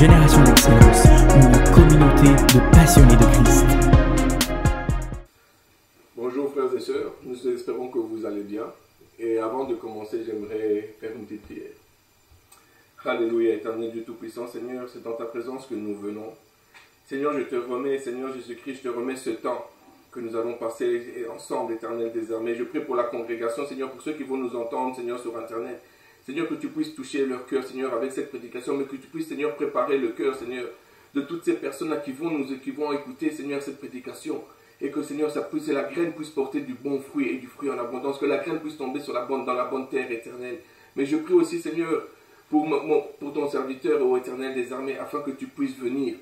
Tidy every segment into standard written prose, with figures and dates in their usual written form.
génération d'excellence, une communauté de passionnés de Christ. Bonjour frères et sœurs, nous espérons que vous allez bien. Et avant de commencer, j'aimerais faire une petite prière. Alléluia, éternel Dieu Tout-Puissant, Seigneur, c'est dans ta présence que nous venons. Seigneur, je te remets, Seigneur Jésus-Christ, je te remets ce temps que nous allons passer ensemble, éternel des armées. Je prie pour la congrégation, Seigneur, pour ceux qui vont nous entendre, Seigneur, sur Internet. Seigneur, que tu puisses toucher leur cœur, Seigneur, avec cette prédication, mais que tu puisses, Seigneur, préparer le cœur, Seigneur, de toutes ces personnes qui vont écouter, Seigneur, cette prédication. Et que, Seigneur, la graine puisse porter du bon fruit et du fruit en abondance, que la graine puisse tomber dans la bonne terre éternelle. Mais je prie aussi, Seigneur, pour ton serviteur, ô éternel des armées, afin que tu puisses venir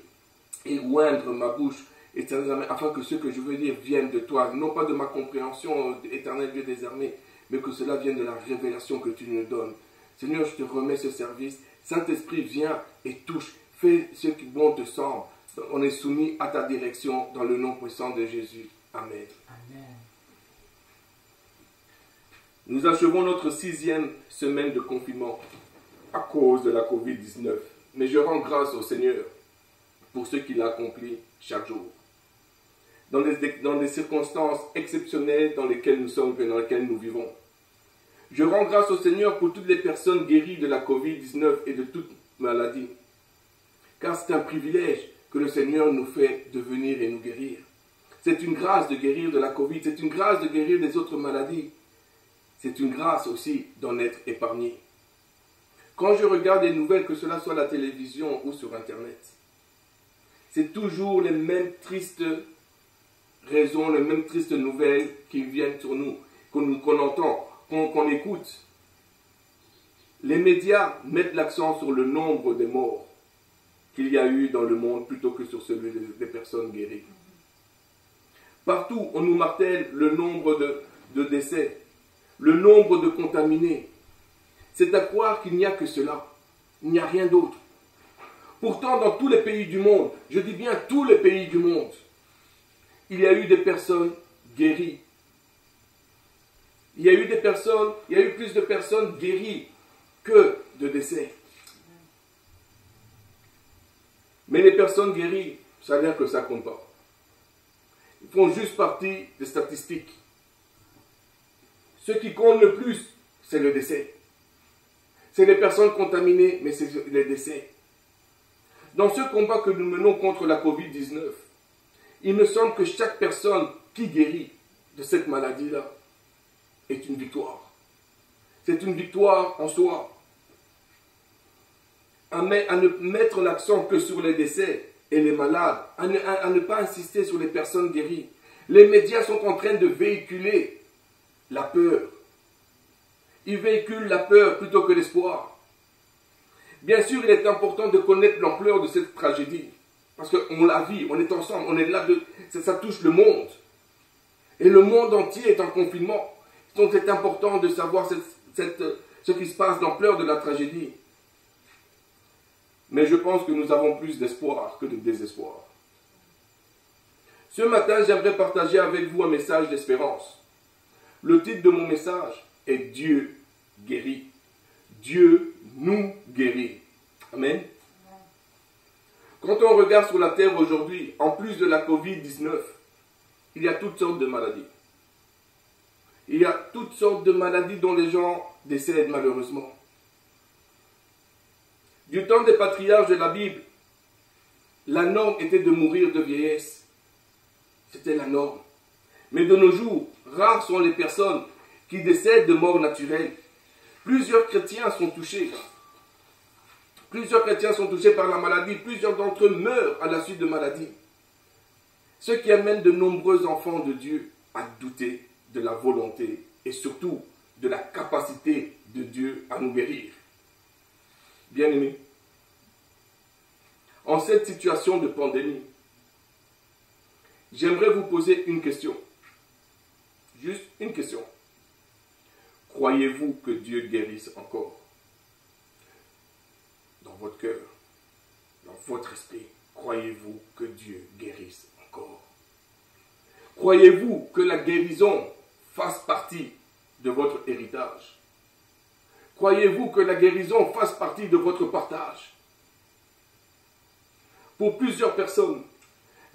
et oindre ma bouche, éternel des armées, afin que ce que je veux dire vienne de toi, non pas de ma compréhension, éternel Dieu des armées, mais que cela vienne de la révélation que tu nous donnes. Seigneur, je te remets ce service. Saint-Esprit, viens et touche. Fais ce qui bon te semble. On est soumis à ta direction dans le nom puissant de Jésus. Amen. Amen. Nous achevons notre 6e semaine de confinement à cause de la Covid-19. Mais je rends grâce au Seigneur pour ce qu'il a accompli chaque jour. Dans des circonstances exceptionnelles dans lesquelles nous sommes et dans lesquelles nous vivons. Je rends grâce au Seigneur pour toutes les personnes guéries de la Covid-19 et de toute maladie. Car c'est un privilège que le Seigneur nous fait de venir et nous guérir. C'est une grâce de guérir de la Covid, c'est une grâce de guérir des autres maladies. C'est une grâce aussi d'en être épargné. Quand je regarde les nouvelles, que cela soit à la télévision ou sur Internet, c'est toujours les mêmes tristes raisons, les mêmes tristes nouvelles qui viennent sur nous, qu'on entend, qu'on écoute. Les médias mettent l'accent sur le nombre de morts qu'il y a eu dans le monde plutôt que sur celui des personnes guéries. Partout, on nous martèle le nombre de décès, le nombre de contaminés. C'est à croire qu'il n'y a que cela. Il n'y a rien d'autre. Pourtant, dans tous les pays du monde, je dis bien tous les pays du monde, il y a eu des personnes guéries. Il y a eu plus de personnes guéries que de décès. Mais les personnes guéries, ça veut dire que ça ne compte pas. Ils font juste partie des statistiques. Ce qui compte le plus, c'est le décès. C'est les personnes contaminées, mais c'est les décès. Dans ce combat que nous menons contre la Covid-19, il me semble que chaque personne qui guérit de cette maladie-là est une victoire. C'est une victoire en soi. À ne mettre l'accent que sur les décès et les malades, à ne pas insister sur les personnes guéries. Les médias sont en train de véhiculer la peur. Ils véhiculent la peur plutôt que l'espoir. Bien sûr, il est important de connaître l'ampleur de cette tragédie. Parce qu'on la vit, on est ensemble, on est là, ça touche le monde. Et le monde entier est en confinement. Donc c'est important de savoir ce qui se passe, l'ampleur de la tragédie. Mais je pense que nous avons plus d'espoir que de désespoir. Ce matin, j'aimerais partager avec vous un message d'espérance. Le titre de mon message est « Dieu guérit ». Dieu nous guérit. Amen. Quand on regarde sur la terre aujourd'hui, en plus de la Covid-19, il y a toutes sortes de maladies. Il y a toutes sortes de maladies dont les gens décèdent malheureusement. Du temps des patriarches de la Bible, la norme était de mourir de vieillesse. C'était la norme. Mais de nos jours, rares sont les personnes qui décèdent de mort naturelle. Plusieurs chrétiens sont touchés. Plusieurs chrétiens sont touchés par la maladie. Plusieurs d'entre eux meurent à la suite de maladies. Ce qui amène de nombreux enfants de Dieu à douter de la volonté et surtout de la capacité de Dieu à nous guérir. Bien-aimés, en cette situation de pandémie, j'aimerais vous poser une question. Juste une question. Croyez-vous que Dieu guérisse encore? Dans votre cœur, dans votre esprit, croyez-vous que Dieu guérisse encore? Croyez-vous que la guérison fasse partie de votre héritage? Croyez-vous que la guérison fasse partie de votre partage? Pour plusieurs personnes,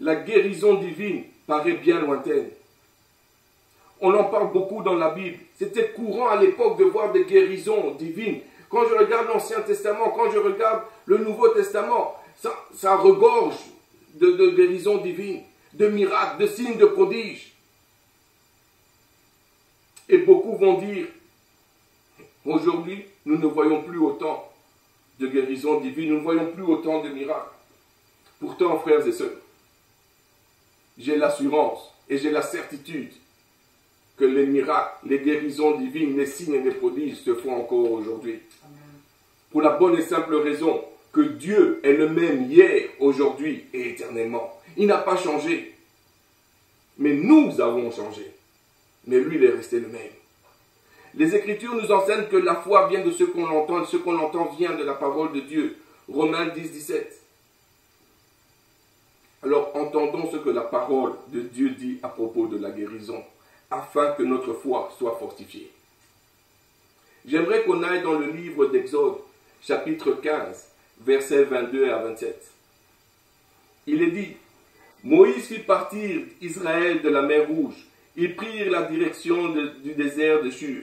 la guérison divine paraît bien lointaine. On en parle beaucoup dans la Bible. C'était courant à l'époque de voir des guérisons divines. Quand je regarde l'Ancien Testament, quand je regarde le Nouveau Testament, ça regorge de guérisons divines, de miracles, de signes, de prodiges. Et beaucoup vont dire, aujourd'hui, nous ne voyons plus autant de guérisons divines, nous ne voyons plus autant de miracles. Pourtant, frères et sœurs, j'ai l'assurance et j'ai la certitude que les miracles, les guérisons divines, les signes et les prodiges se font encore aujourd'hui. Pour la bonne et simple raison que Dieu est le même hier, aujourd'hui et éternellement. Il n'a pas changé. Mais nous avons changé. Mais lui, il est resté le même. Les Écritures nous enseignent que la foi vient de ce qu'on entend, et ce qu'on entend vient de la parole de Dieu. Romains 10, 17. Alors entendons ce que la parole de Dieu dit à propos de la guérison, afin que notre foi soit fortifiée. J'aimerais qu'on aille dans le livre d'Exode, chapitre 15, versets 22 à 27. Il est dit, Moïse fit partir Israël de la mer Rouge. Ils prirent la direction du désert de Shur.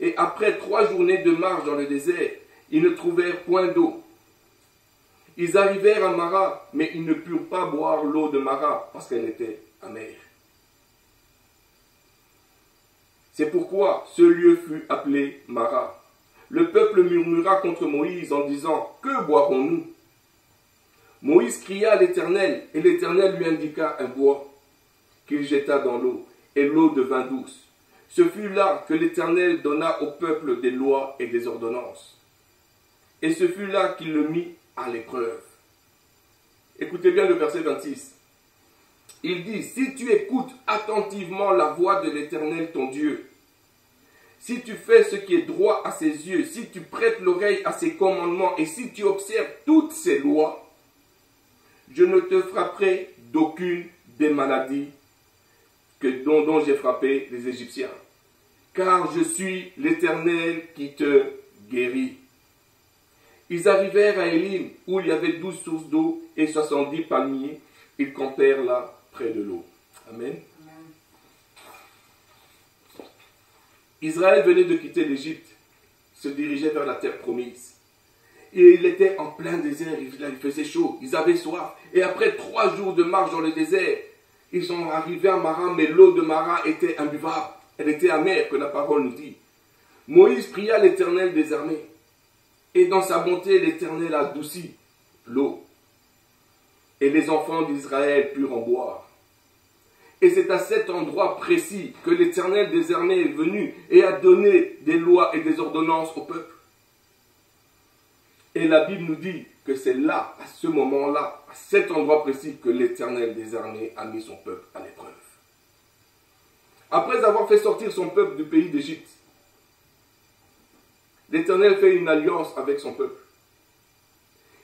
Et après 3 journées de marche dans le désert, ils ne trouvèrent point d'eau. Ils arrivèrent à Mara, mais ils ne purent pas boire l'eau de Mara parce qu'elle était amère. C'est pourquoi ce lieu fut appelé Mara. Le peuple murmura contre Moïse en disant, « Que boirons-nous » Moïse cria à l'Éternel, et l'Éternel lui indiqua un bois qu'il jeta dans l'eau, et l'eau devint douce. Ce fut là que l'Éternel donna au peuple des lois et des ordonnances. Et ce fut là qu'il le mit à l'épreuve. Écoutez bien le verset 26. Il dit, « Si tu écoutes attentivement la voix de l'Éternel ton Dieu, si tu fais ce qui est droit à ses yeux, si tu prêtes l'oreille à ses commandements et si tu observes toutes ses lois, je ne te frapperai d'aucune des maladies dont j'ai frappé les Égyptiens. Car je suis l'Éternel qui te guérit. » Ils arrivèrent à Élim, où il y avait 12 sources d'eau et 70 palmiers. Ils campèrent là, près de l'eau. Amen. Israël venait de quitter l'Égypte, se dirigeait vers la terre promise. Et il était en plein désert, il faisait chaud, ils avaient soif. Et après 3 jours de marche dans le désert, ils sont arrivés à Mara, mais l'eau de Mara était imbuvable. Elle était amère, que la parole nous dit. Moïse pria l'Éternel des armées. Et dans sa bonté, l'Éternel adoucit l'eau. Et les enfants d'Israël purent en boire. Et c'est à cet endroit précis que l'Éternel des armées est venu et a donné des lois et des ordonnances au peuple. Et la Bible nous dit que c'est là, à ce moment-là, à cet endroit précis, que l'Éternel des armées a mis son peuple à l'épreuve. Après avoir fait sortir son peuple du pays d'Égypte, l'Éternel fait une alliance avec son peuple.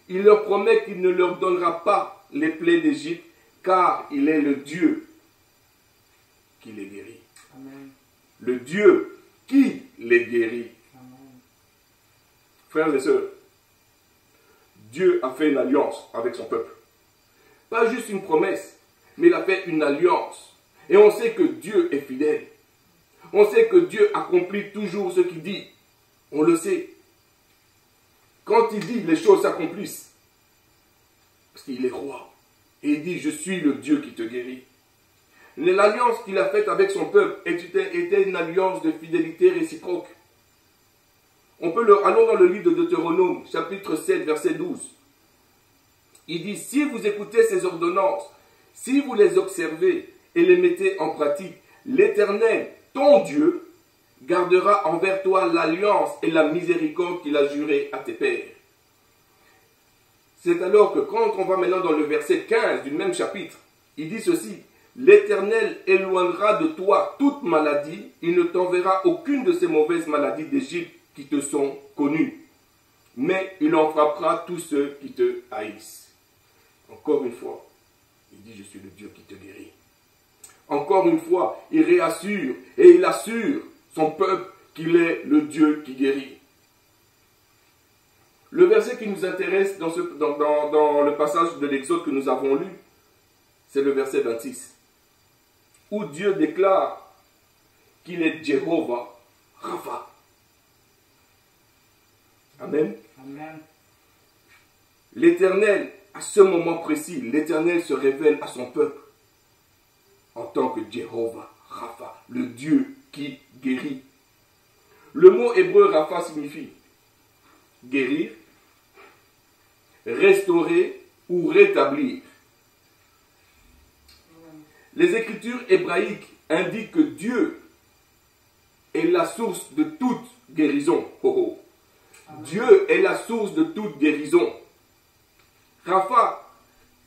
Il leur promet qu'il ne leur donnera pas les plaies d'Égypte, car il est le Dieu qui les guérit. Amen. Le Dieu qui les guérit. Amen. Frères et sœurs, Dieu a fait une alliance avec son peuple. Pas juste une promesse, mais il a fait une alliance. Et on sait que Dieu est fidèle. On sait que Dieu accomplit toujours ce qu'il dit. On le sait. Quand il dit, les choses s'accomplissent. Parce qu'il est roi. Et il dit, je suis le Dieu qui te guérit. L'alliance qu'il a faite avec son peuple était une alliance de fidélité réciproque. Allons dans le livre de Deutéronome, chapitre 7, verset 12. Il dit, si vous écoutez ces ordonnances, si vous les observez et les mettez en pratique, l'Éternel, ton Dieu, gardera envers toi l'alliance et la miséricorde qu'il a jurée à tes pères. C'est alors que quand on va maintenant dans le verset 15 du même chapitre, il dit ceci, l'Éternel éloignera de toi toute maladie, il ne t'enverra aucune de ces mauvaises maladies d'Égypte qui te sont connues, mais il en frappera tous ceux qui te haïssent. Encore une fois, il dit, je suis le Dieu qui te guérit. Encore une fois, il réassure et il assure son peuple qu'il est le Dieu qui guérit. Le verset qui nous intéresse dans le passage de l'Exode que nous avons lu, c'est le verset 26, où Dieu déclare qu'il est Jéhovah Rapha. Amen. Amen. L'Éternel, à ce moment précis, l'Éternel se révèle à son peuple en tant que Jéhovah Rapha, le Dieu qui guérit. Le mot hébreu Rapha signifie guérir, restaurer ou rétablir. Les Écritures hébraïques indiquent que Dieu est la source de toute guérison. Oh, oh. Dieu est la source de toute guérison. Rapha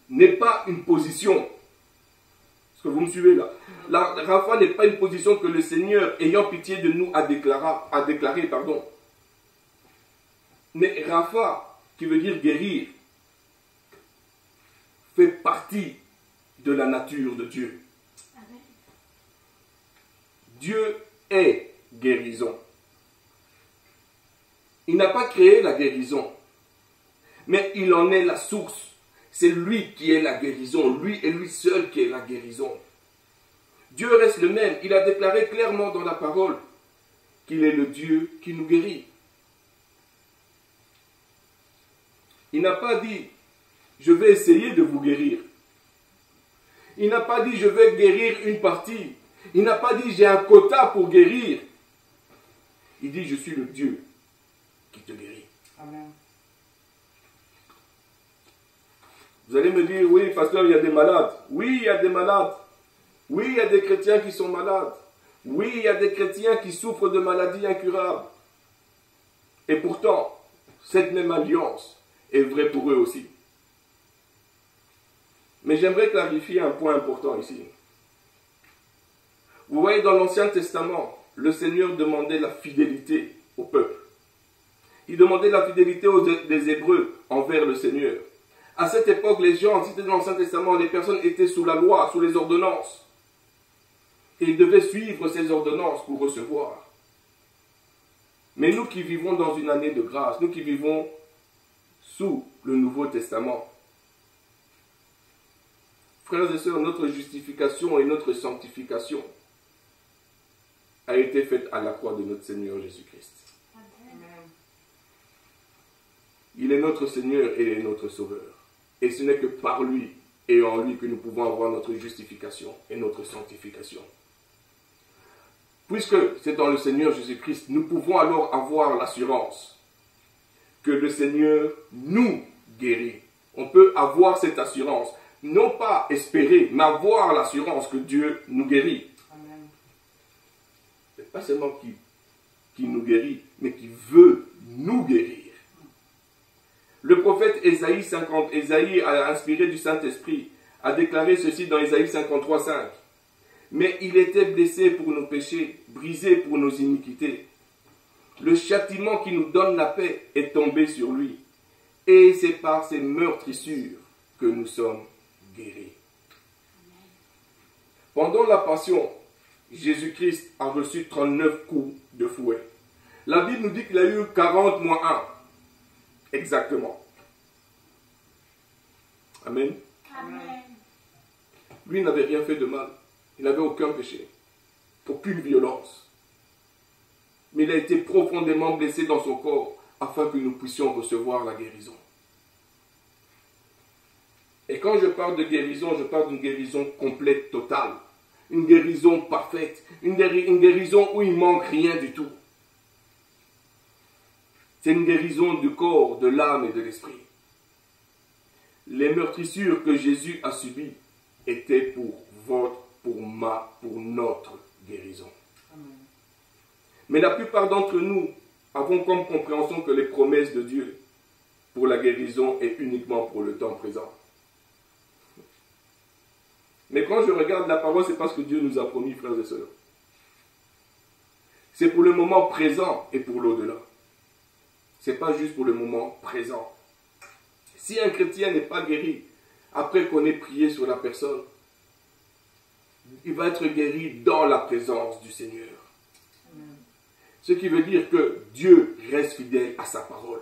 n'est pas une position. Est-ce que vous me suivez là? Rapha n'est pas une position que le Seigneur, ayant pitié de nous, a déclaré. Mais Rapha, qui veut dire guérir, fait partie de la nature de Dieu. Amen. Dieu est guérison. Il n'a pas créé la guérison, mais il en est la source. C'est lui qui est la guérison, lui et lui seul qui est la guérison. Dieu reste le même. Il a déclaré clairement dans la parole qu'il est le Dieu qui nous guérit. Il n'a pas dit « je vais essayer de vous guérir ». Il n'a pas dit « je vais guérir une partie ». Il n'a pas dit « j'ai un quota pour guérir ». Il dit « je suis le Dieu qui te guérit ». Amen. Vous allez me dire « oui, pasteur, il y a des malades ». Oui, il y a des malades. Oui, il y a des chrétiens qui sont malades. Oui, il y a des chrétiens qui souffrent de maladies incurables. Et pourtant, cette même alliance est vraie pour eux aussi. Mais j'aimerais clarifier un point important ici. Vous voyez, dans l'Ancien Testament, le Seigneur demandait la fidélité au peuple. Il demandait la fidélité des Hébreux envers le Seigneur. À cette époque, les gens, c'était dans l'Ancien Testament, les personnes étaient sous la loi, sous les ordonnances. Et ils devaient suivre ces ordonnances pour recevoir. Mais nous qui vivons dans une année de grâce, nous qui vivons sous le Nouveau Testament, frères et sœurs, notre justification et notre sanctification a été faite à la croix de notre Seigneur Jésus-Christ. Il est notre Seigneur et il est notre Sauveur. Et ce n'est que par lui et en lui que nous pouvons avoir notre justification et notre sanctification. Puisque c'est dans le Seigneur Jésus-Christ, nous pouvons alors avoir l'assurance que le Seigneur nous guérit. On peut avoir cette assurance. Non pas espérer, mais avoir l'assurance que Dieu nous guérit. Amen. C'est pas seulement qui nous guérit, mais qui veut nous guérir. Le prophète Ésaïe inspiré du Saint-Esprit, a déclaré ceci dans Ésaïe 53:5. Mais il était blessé pour nos péchés, brisé pour nos iniquités. Le châtiment qui nous donne la paix est tombé sur lui. Et c'est par ses meurtrissures que nous sommes guéris. Pendant la Passion, Jésus-Christ a reçu 39 coups de fouet. La Bible nous dit qu'il a eu 40 moins 1. Exactement. Amen. Amen. Lui n'avait rien fait de mal. Il n'avait aucun péché. Aucune violence. Mais il a été profondément blessé dans son corps afin que nous puissions recevoir la guérison. Et quand je parle de guérison, je parle d'une guérison complète, totale. Une guérison parfaite. Une guérison où il ne manque rien du tout. C'est une guérison du corps, de l'âme et de l'esprit. Les meurtrissures que Jésus a subies étaient pour votre, pour notre guérison. Amen. Mais la plupart d'entre nous avons comme compréhension que les promesses de Dieu pour la guérison est uniquement pour le temps présent. Mais quand je regarde la parole, c'est parce que Dieu nous a promis, frères et sœurs. C'est pour le moment présent et pour l'au-delà. Ce n'est pas juste pour le moment présent. Si un chrétien n'est pas guéri, après qu'on ait prié sur la personne, il va être guéri dans la présence du Seigneur. Amen. Ce qui veut dire que Dieu reste fidèle à sa parole.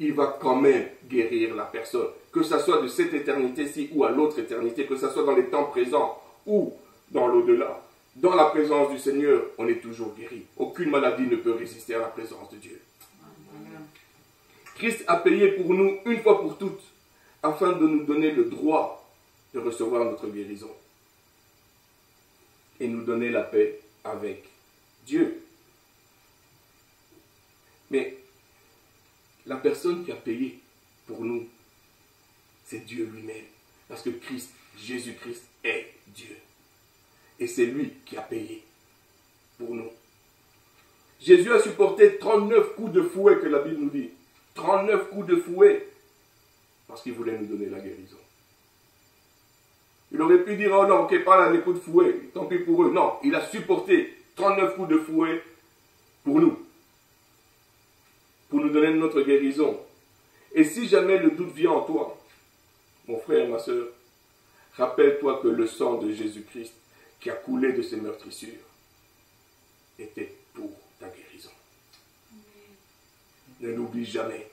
il va quand même guérir la personne. Que ce soit de cette éternité-ci ou à l'autre éternité, que ce soit dans les temps présents ou dans l'au-delà. Dans la présence du Seigneur, on est toujours guéri. Aucune maladie ne peut résister à la présence de Dieu. Christ a payé pour nous une fois pour toutes, afin de nous donner le droit de recevoir notre guérison. Et nous donner la paix avec Dieu. Mais la personne qui a payé pour nous, c'est Dieu lui-même. Parce que Christ, Jésus-Christ est Dieu. Et c'est lui qui a payé pour nous. Jésus a supporté 39 coups de fouet que la Bible nous dit. 39 coups de fouet. Parce qu'il voulait nous donner la guérison. Il aurait pu dire, oh non, ok, pas là les coups de fouet, tant pis pour eux. Non, il a supporté 39 coups de fouet pour nous. Pour nous donner notre guérison. Et si jamais le doute vient en toi, mon frère, ma soeur, rappelle-toi que le sang de Jésus-Christ qui a coulé de ses meurtrissures était pour ta guérison. Ne l'oublie jamais.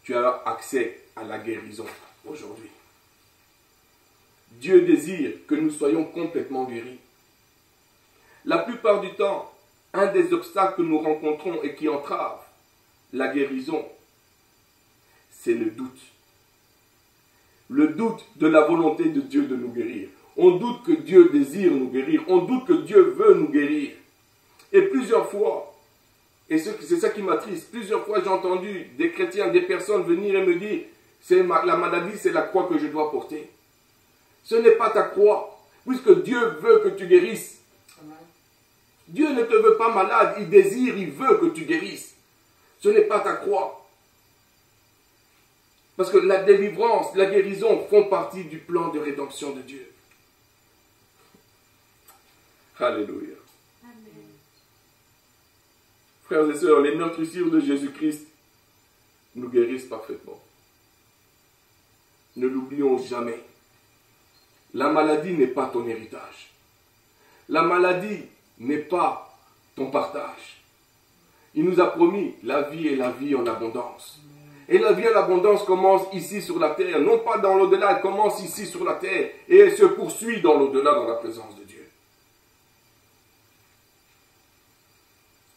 Tu as accès à la guérison aujourd'hui. Dieu désire que nous soyons complètement guéris. La plupart du temps, un des obstacles que nous rencontrons et qui entrave la guérison, c'est le doute. Le doute de la volonté de Dieu de nous guérir. On doute que Dieu désire nous guérir. On doute que Dieu veut nous guérir. Et plusieurs fois, et c'est ça qui m'attriste, plusieurs fois j'ai entendu des chrétiens, des personnes venir et me dire, la maladie, c'est la croix que je dois porter. Ce n'est pas ta croix, puisque Dieu veut que tu guérisses. Dieu ne te veut pas malade, il désire, il veut que tu guérisses. Ce n'est pas ta croix. Parce que la délivrance, la guérison font partie du plan de rédemption de Dieu. Alléluia. Amen. Frères et sœurs, les meurtrissures de Jésus-Christ nous guérissent parfaitement. Ne l'oublions jamais. La maladie n'est pas ton héritage. La maladie n'est pas ton partage. Il nous a promis la vie et la vie en abondance. Et la vie en abondance commence ici sur la terre, non pas dans l'au-delà, elle commence ici sur la terre et elle se poursuit dans l'au-delà, dans la présence de Dieu.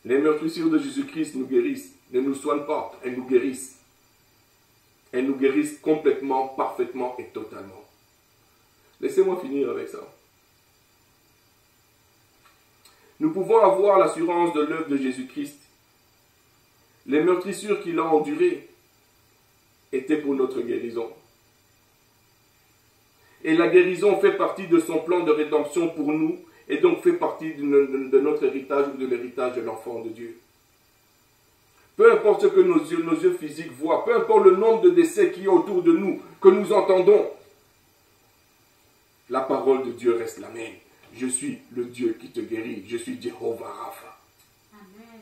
Les meurtrissures de Jésus-Christ nous guérissent, ne nous soignent pas, elles nous guérissent. Elles nous guérissent complètement, parfaitement et totalement. Laissez-moi finir avec ça. Nous pouvons avoir l'assurance de l'œuvre de Jésus-Christ. Les meurtrissures qu'il a endurées étaient pour notre guérison. Et la guérison fait partie de son plan de rédemption pour nous, et donc fait partie de notre héritage ou de l'héritage de l'enfant de Dieu. Peu importe ce que nos yeux physiques voient, peu importe le nombre de décès qui est autour de nous, que nous entendons, la parole de Dieu reste la même. Je suis le Dieu qui te guérit. Je suis Jehovah Rapha. Amen.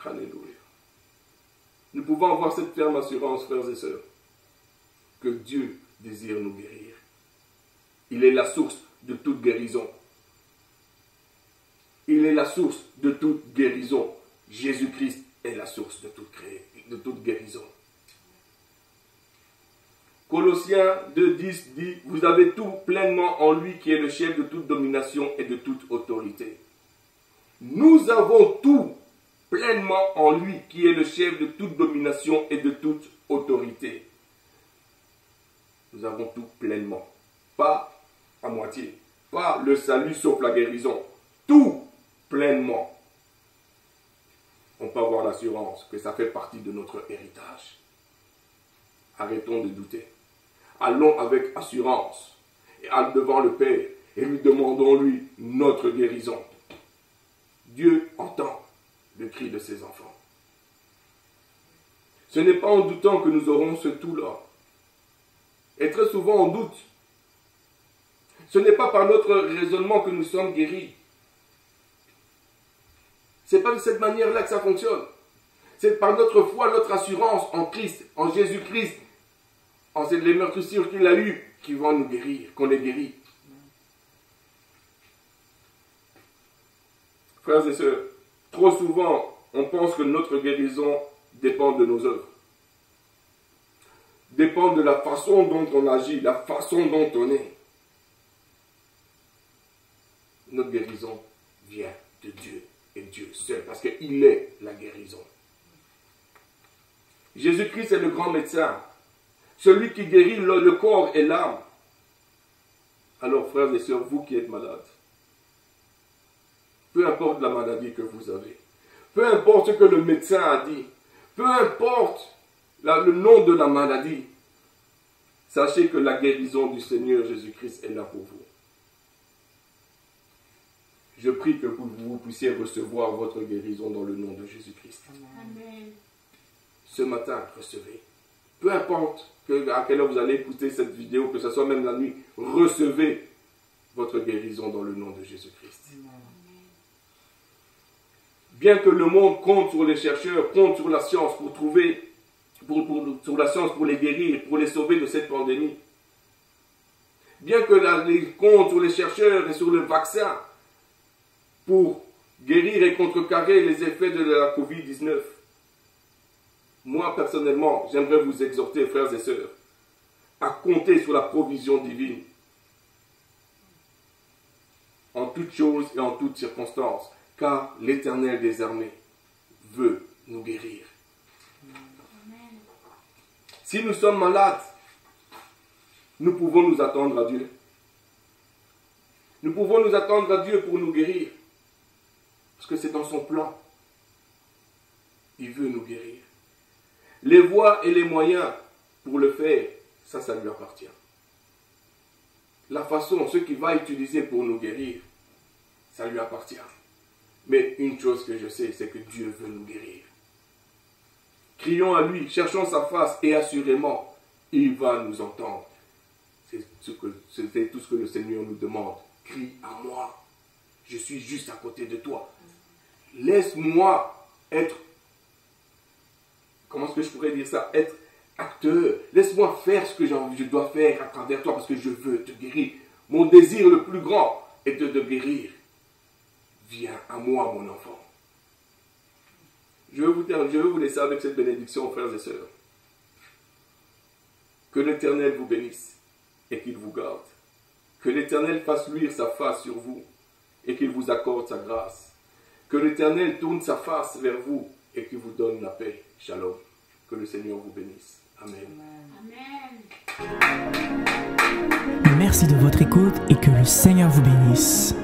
Alléluia. Nous pouvons avoir cette ferme assurance, frères et sœurs, que Dieu désire nous guérir. Il est la source de toute guérison. Il est la source de toute guérison. Jésus-Christ est la source de toute guérison. Colossiens 2,10 dit, vous avez tout pleinement en lui qui est le chef de toute domination et de toute autorité. Nous avons tout pleinement en lui qui est le chef de toute domination et de toute autorité. Nous avons tout pleinement. Pas à moitié. Pas le salut sauf la guérison. Tout pleinement. On peut avoir l'assurance que ça fait partie de notre héritage. Arrêtons de douter. Allons avec assurance et devant le Père et lui demandons-lui notre guérison. Dieu entend le cri de ses enfants. Ce n'est pas en doutant que nous aurons ce tout-là. Et très souvent on doute. Ce n'est pas par notre raisonnement que nous sommes guéris. Ce n'est pas de cette manière-là que ça fonctionne. C'est par notre foi, notre assurance en Christ, en Jésus-Christ, en les meurtrissures qu'il a eues, qui vont nous guérir, qu'on les guérit. Frères et sœurs, Trop souvent, on pense que notre guérison dépend de nos œuvres. Dépend de la façon dont on agit, la façon dont on est. Notre guérison vient de Dieu et Dieu seul, parce qu'il est la guérison. Jésus-Christ est le grand médecin, celui qui guérit le corps et l'âme. Alors, frères et sœurs, vous qui êtes malades, peu importe la maladie que vous avez, peu importe ce que le médecin a dit, peu importe le nom de la maladie, sachez que la guérison du Seigneur Jésus-Christ est là pour vous. Je prie que vous puissiez recevoir votre guérison dans le nom de Jésus-Christ. Amen. Ce matin, recevez. Peu importe à quelle heure vous allez écouter cette vidéo, que ce soit même la nuit, recevez votre guérison dans le nom de Jésus-Christ. Bien que le monde compte sur les chercheurs, compte sur la science pour trouver, sur la science pour les guérir, pour les sauver de cette pandémie, bien que les compte sur les chercheurs et sur le vaccin pour guérir et contrecarrer les effets de la Covid-19, moi personnellement, j'aimerais vous exhorter, frères et sœurs, à compter sur la provision divine en toutes choses et en toutes circonstances, car l'Éternel des armées veut nous guérir. Amen. Si nous sommes malades, nous pouvons nous attendre à Dieu. Nous pouvons nous attendre à Dieu pour nous guérir, parce que c'est dans son plan. Il veut nous guérir. Les voies et les moyens pour le faire, ça lui appartient. La façon, ce qu'il va utiliser pour nous guérir, ça lui appartient. Mais une chose que je sais, c'est que Dieu veut nous guérir. Crions à lui, cherchons sa face et assurément, il va nous entendre. C'est tout ce que le Seigneur nous demande. Crie à moi. Je suis juste à côté de toi. Laisse-moi être, comment est-ce que je pourrais dire ça, être acteur. Laisse-moi faire ce que je dois faire à travers toi parce que je veux te guérir. Mon désir le plus grand est de te guérir. Viens à moi, mon enfant. Je vais vous laisser avec cette bénédiction, frères et sœurs. Que l'Éternel vous bénisse et qu'il vous garde. Que l'Éternel fasse luire sa face sur vous et qu'il vous accorde sa grâce. Que l'Éternel tourne sa face vers vous et qu'il vous donne la paix. Shalom. Que le Seigneur vous bénisse. Amen. Amen. Merci de votre écoute et que le Seigneur vous bénisse.